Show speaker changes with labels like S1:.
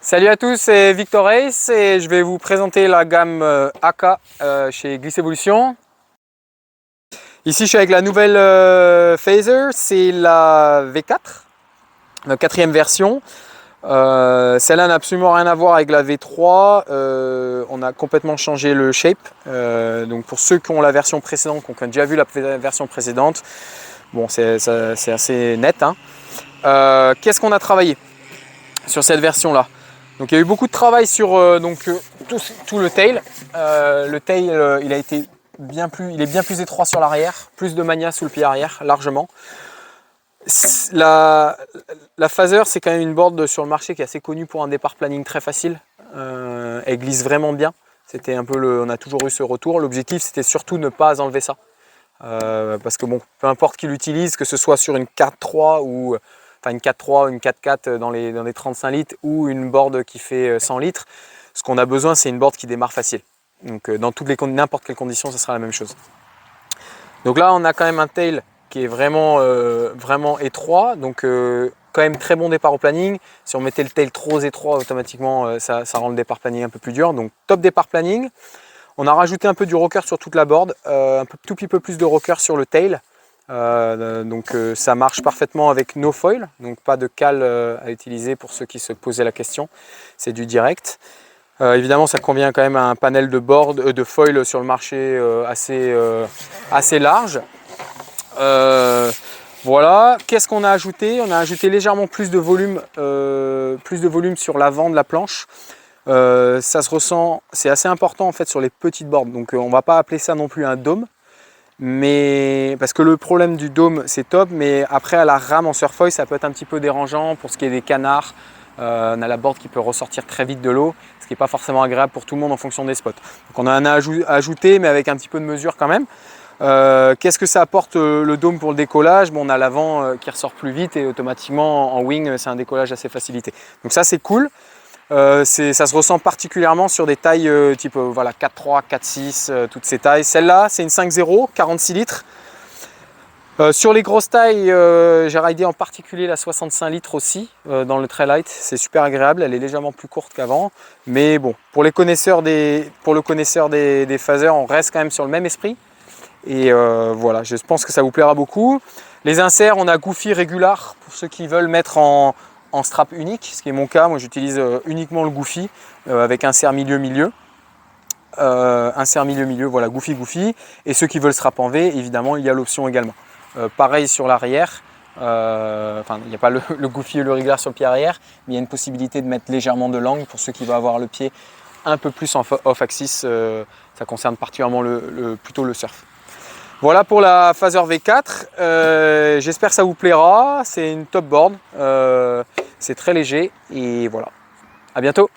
S1: Salut à tous, c'est Victor Ace et je vais vous présenter la gamme AK chez Gliss Evolution. Ici je suis avec la nouvelle Phaser, c'est la V4, la quatrième version. Celle-là n'a absolument rien à voir avec la V3, on a complètement changé le shape. Donc pour ceux qui ont la version précédente, qui ont déjà vu la version précédente, bon c'est assez net. Hein. Qu'est-ce qu'on a travaillé sur cette version-là? Donc il y a eu beaucoup de travail sur tout le tail. Le tail il est bien plus étroit sur l'arrière, plus de mania sous le pied arrière, largement. La Phaser, c'est quand même une board sur le marché qui est assez connue pour un départ planning très facile. Elle glisse vraiment bien. C'était un peu on a toujours eu ce retour. L'objectif c'était surtout ne pas enlever ça. Parce que bon, peu importe qui l'utilise, que ce soit sur une 4.3 ou une 4.3, une 4.4 dans les 35 litres ou une board qui fait 100 litres, ce qu'on a besoin c'est une board qui démarre facile. Donc dans n'importe quelle condition, ça sera la même chose. Donc là on a quand même un tail qui est vraiment étroit, donc quand même très bon départ au planning. Si on mettait le tail trop étroit, automatiquement ça rend le départ planning un peu plus dur. Donc top départ planning. On a rajouté un peu du rocker sur toute la board, tout petit peu plus de rocker sur le tail. Ça marche parfaitement avec no foil, donc pas de cale à utiliser pour ceux qui se posaient la question, c'est du direct. Évidemment ça convient quand même à un panel de board, de foil sur le marché assez large. Voilà, qu'est-ce qu'on a ajouté? On a ajouté légèrement plus de volume sur l'avant de la planche. Ça se ressent, c'est assez important en fait sur les petites boards, donc on va pas appeler ça non plus un dôme. Mais parce que le problème du dôme c'est top, mais après à la rame en surfoil ça peut être un petit peu dérangeant pour ce qui est des canards. On a la board qui peut ressortir très vite de l'eau, ce qui n'est pas forcément agréable pour tout le monde en fonction des spots. Donc on a un ajouté mais avec un petit peu de mesure quand même. Qu'est-ce que ça apporte le dôme pour le décollage? Bon, on a l'avant qui ressort plus vite et automatiquement en wing c'est un décollage assez facilité. Donc ça c'est cool. Ça se ressent particulièrement sur des tailles type 4.3, 4.6, toutes ces tailles. Celle-là, c'est une 5.0, 46 litres. Sur les grosses tailles, j'ai ridé en particulier la 65 litres aussi dans le Traillight. C'est super agréable, elle est légèrement plus courte qu'avant. Mais bon, pour le connaisseur des phasers, on reste quand même sur le même esprit. Et voilà, je pense que ça vous plaira beaucoup. Les inserts, on a Goofy Regular pour ceux qui veulent mettre en strap unique, ce qui est mon cas. Moi j'utilise uniquement le Goofy avec insert milieu-milieu. Insert milieu-milieu, voilà, Goofy. Et ceux qui veulent strap en V, évidemment, il y a l'option également. Pareil sur l'arrière, il n'y a pas le Goofy et le Regular sur le pied arrière, mais il y a une possibilité de mettre légèrement de l'angle pour ceux qui veulent avoir le pied un peu plus en off-axis. Ça concerne particulièrement plutôt le surf. Voilà pour la Phaser V4, j'espère que ça vous plaira, c'est une top board, c'est très léger et voilà, à bientôt.